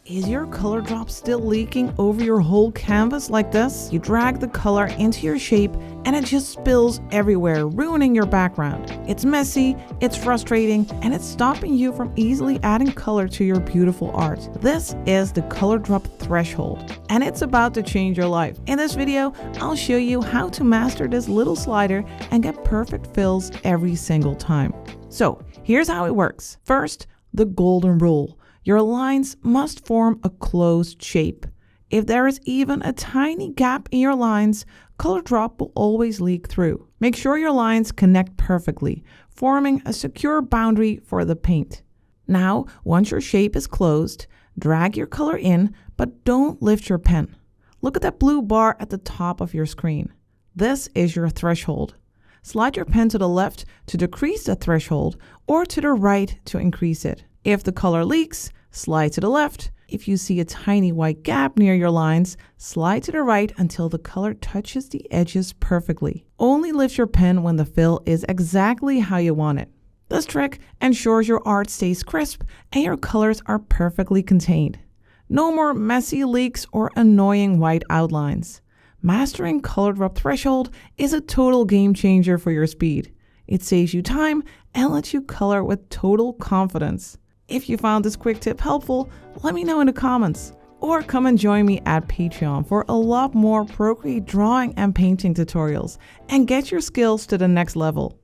Is your color drop still leaking over your whole canvas like this? You drag the color into your shape and it just spills everywhere, ruining your background. It's messy, it's frustrating, and it's stopping you from easily adding color to your beautiful art. This is the color drop threshold, and it's about to change your life. In this video, I'll show you how to master this little slider and get perfect fills every single time. So here's how it works. First, the golden rule. Your lines must form a closed shape. If there is even a tiny gap in your lines, color drop will always leak through. Make sure your lines connect perfectly, forming a secure boundary for the paint. Now, once your shape is closed, drag your color in, but don't lift your pen. Look at that blue bar at the top of your screen. This is your threshold. Slide your pen to the left to decrease the threshold or to the right to increase it. If the color leaks, slide to the left. If you see a tiny white gap near your lines, slide to the right until the color touches the edges perfectly. Only lift your pen when the fill is exactly how you want it. This trick ensures your art stays crisp and your colors are perfectly contained. No more messy leaks or annoying white outlines. Mastering color drop threshold is a total game changer for your speed. It saves you time and lets you color with total confidence. If you found this quick tip helpful, let me know in the comments. Or come and join me at Patreon for a lot more Procreate drawing and painting tutorials and get your skills to the next level.